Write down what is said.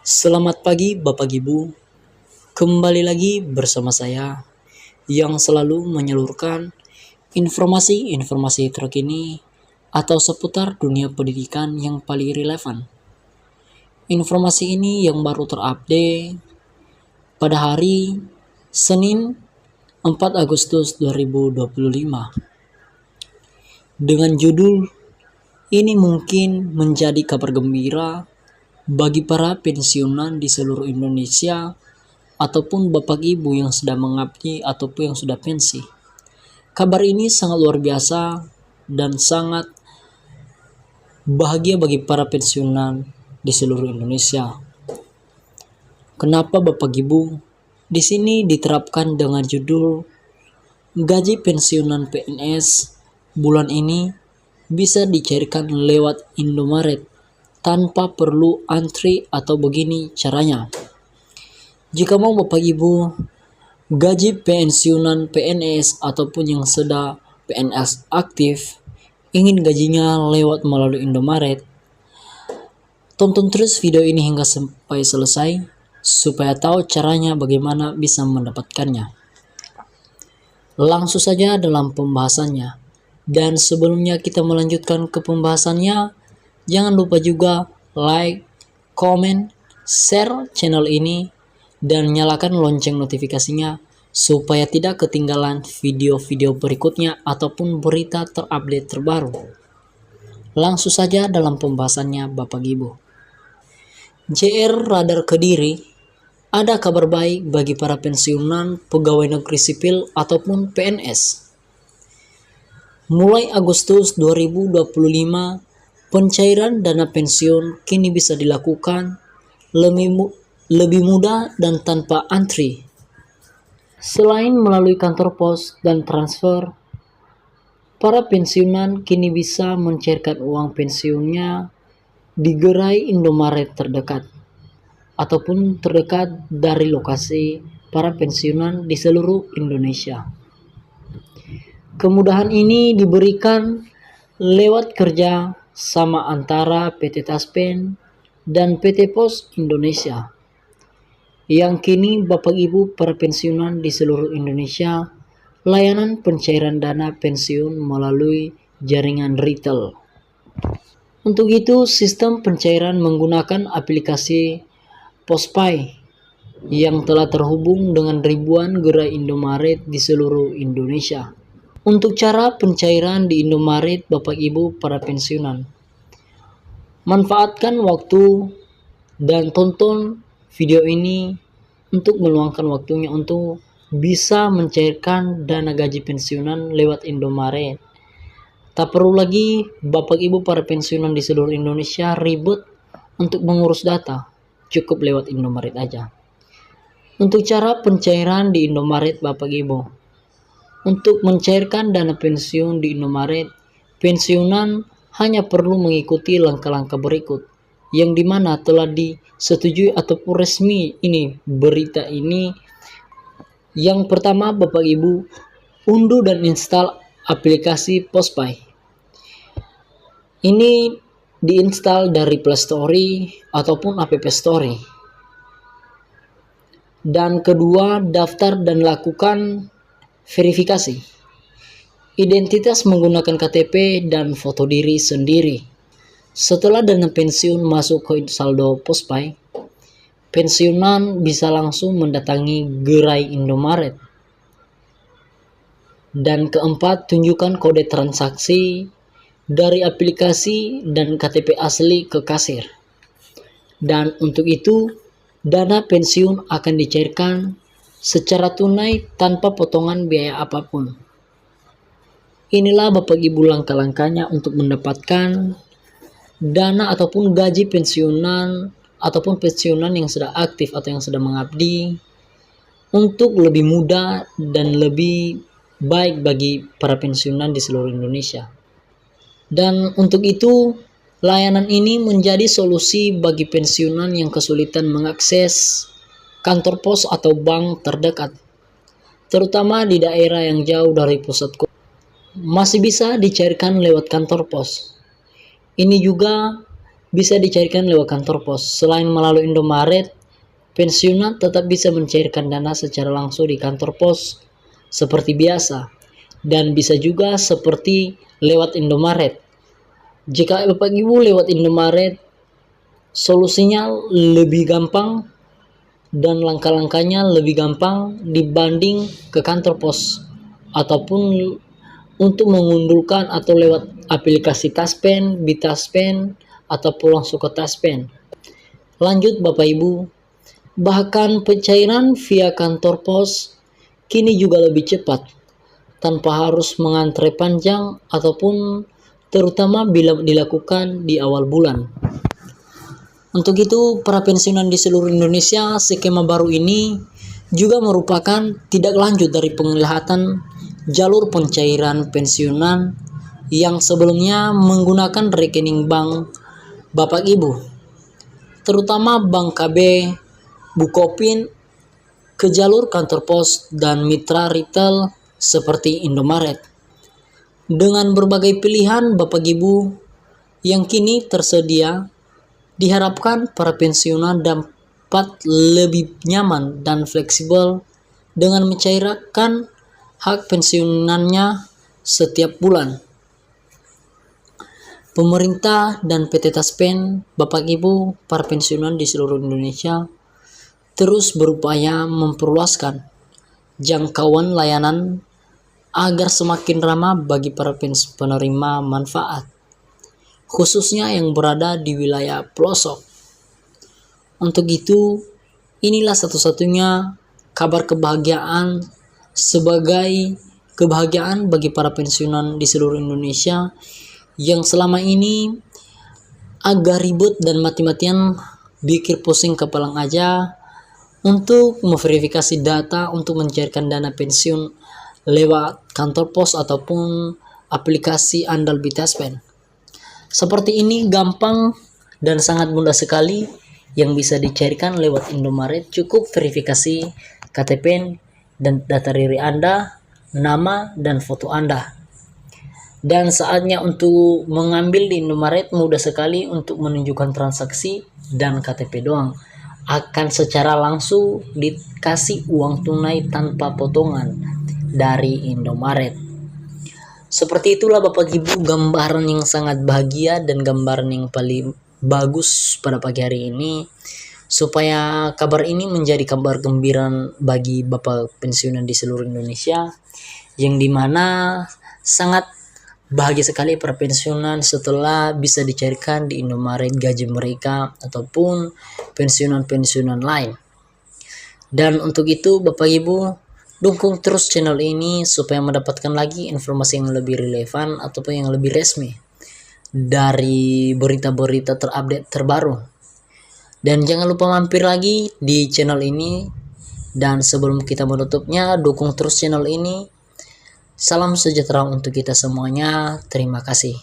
Selamat pagi Bapak Ibu, kembali lagi bersama saya yang selalu menyalurkan informasi-informasi terkini atau seputar dunia pendidikan yang paling relevan. Informasi ini yang baru terupdate pada hari Senin 4 Agustus 2025 dengan judul "Ini mungkin menjadi kabar gembira bagi para pensiunan di seluruh Indonesia ataupun Bapak Ibu yang sedang mengabdi ataupun yang sudah pensi." Kabar ini sangat luar biasa dan sangat bahagia bagi para pensiunan di seluruh Indonesia. Kenapa Bapak Ibu? Di sini diterapkan dengan judul gaji pensiunan PNS bulan ini bisa dicairkan lewat Indomaret tanpa perlu antri atau begini caranya. Jika mau Bapak Ibu, gaji pensiunan PNS ataupun yang sudah PNS aktif ingin gajinya lewat melalui Indomaret, tonton terus video ini hingga sampai selesai supaya tahu caranya bagaimana bisa mendapatkannya. Langsung saja dalam pembahasannya. Dan sebelumnya kita melanjutkan ke pembahasannya, jangan lupa juga like, comment, share channel ini, dan nyalakan lonceng notifikasinya supaya tidak ketinggalan video-video berikutnya ataupun berita terupdate terbaru. Langsung saja dalam pembahasannya Bapak Ibu. JR Radar Kediri, ada kabar baik bagi para pensiunan pegawai negeri sipil ataupun PNS. Mulai Agustus 2025, pencairan dana pensiun kini bisa dilakukan lebih mudah dan tanpa antri. Selain melalui kantor pos dan transfer, para pensiunan kini bisa mencairkan uang pensiunnya di gerai Indomaret terdekat ataupun terdekat dari lokasi para pensiunan di seluruh Indonesia. Kemudahan ini diberikan lewat kerja sama antara PT Taspen dan PT Pos Indonesia, yang kini Bapak Ibu para pensiunan di seluruh Indonesia layanan pencairan dana pensiun melalui jaringan retail. Untuk itu, sistem pencairan menggunakan aplikasi Postpay yang telah terhubung dengan ribuan gerai Indomaret di seluruh Indonesia. Untuk cara pencairan di Indomaret Bapak Ibu para pensiunan, manfaatkan waktu dan tonton video ini untuk meluangkan waktunya untuk bisa mencairkan dana gaji pensiunan lewat Indomaret. Tak perlu lagi Bapak Ibu para pensiunan di seluruh Indonesia ribet untuk mengurus data, cukup lewat Indomaret aja. Untuk cara pencairan di Indomaret Bapak Ibu, untuk mencairkan dana pensiun di Indomaret, pensiunan hanya perlu mengikuti langkah-langkah berikut, yang dimana telah disetujui ataupun resmi ini berita ini. Yang pertama Bapak Ibu, unduh dan install aplikasi Postpay. Ini diinstal dari Play Store ataupun App Store. Dan kedua, daftar dan lakukan verifikasi identitas menggunakan KTP dan foto diri sendiri. Setelah dana pensiun masuk ke saldo Postpay, pensiunan bisa langsung mendatangi gerai Indomaret. Dan keempat, tunjukkan kode transaksi dari aplikasi dan KTP asli ke kasir. Dan untuk itu, dana pensiun akan dicairkan secara tunai tanpa potongan biaya apapun. Inilah Bapak Ibu langkah-langkahnya untuk mendapatkan dana ataupun gaji pensiunan ataupun pensiunan yang sudah aktif atau yang sudah mengabdi untuk lebih mudah dan lebih baik bagi para pensiunan di seluruh Indonesia. Dan untuk itu, layanan ini menjadi solusi bagi pensiunan yang kesulitan mengakses kantor pos atau bank terdekat, terutama di daerah yang jauh dari pusat kota. Masih bisa dicairkan lewat kantor pos. Ini juga bisa dicairkan lewat kantor pos. Selain melalui Indomaret, pensiunan tetap bisa mencairkan dana secara langsung di kantor pos seperti biasa, dan bisa juga seperti lewat Indomaret. Jika Bapak Ibu lewat Indomaret, solusinya lebih gampang dan langkah-langkahnya lebih gampang dibanding ke kantor pos ataupun untuk mengundurkan atau lewat aplikasi Taspen, Bitaspen, ataupun langsung ke Taspen. Lanjut Bapak Ibu, bahkan pencairan via kantor pos kini juga lebih cepat tanpa harus mengantre panjang ataupun terutama bila dilakukan di awal bulan. Untuk itu, para pensiunan di seluruh Indonesia, skema baru ini juga merupakan tidak lanjut dari pengelihatan jalur pencairan pensiunan yang sebelumnya menggunakan rekening bank Bapak Ibu, terutama Bank KB, Bukopin, ke jalur kantor pos dan mitra retail seperti Indomaret. Dengan berbagai pilihan Bapak Ibu yang kini tersedia, diharapkan para pensiunan dapat lebih nyaman dan fleksibel dengan mencairkan hak pensiunannya setiap bulan. Pemerintah dan PT Taspen, Bapak Ibu, para pensiunan di seluruh Indonesia terus berupaya memperluaskan jangkauan layanan agar semakin ramah bagi para penerima manfaat, khususnya yang berada di wilayah pelosok. Untuk itu, inilah satu-satunya kabar kebahagiaan sebagai kebahagiaan bagi para pensiunan di seluruh Indonesia yang selama ini agak ribet dan mati-matian bikin pusing kepala aja untuk memverifikasi data untuk mencairkan dana pensiun lewat kantor pos ataupun aplikasi andal Bitaspen. Seperti ini gampang dan sangat mudah sekali yang bisa dicairkan lewat Indomaret. Cukup verifikasi KTP dan data diri Anda, nama dan foto Anda. Dan saatnya untuk mengambil di Indomaret mudah sekali untuk menunjukkan transaksi dan KTP doang. Akan secara langsung dikasih uang tunai tanpa potongan dari Indomaret. Seperti itulah Bapak Ibu gambaran yang sangat bahagia dan gambaran yang paling bagus pada pagi hari ini, supaya kabar ini menjadi kabar gembira bagi Bapak pensiunan di seluruh Indonesia, yang dimana sangat bahagia sekali para pensiunan setelah bisa dicairkan di Indomaret gaji mereka ataupun pensiunan-pensiunan lain. Dan untuk itu Bapak Ibu, dukung terus channel ini supaya mendapatkan lagi informasi yang lebih relevan ataupun yang lebih resmi dari berita-berita terupdate terbaru. Dan jangan lupa mampir lagi di channel ini. Dan sebelum kita menutupnya, dukung terus channel ini. Salam sejahtera untuk kita semuanya. Terima kasih.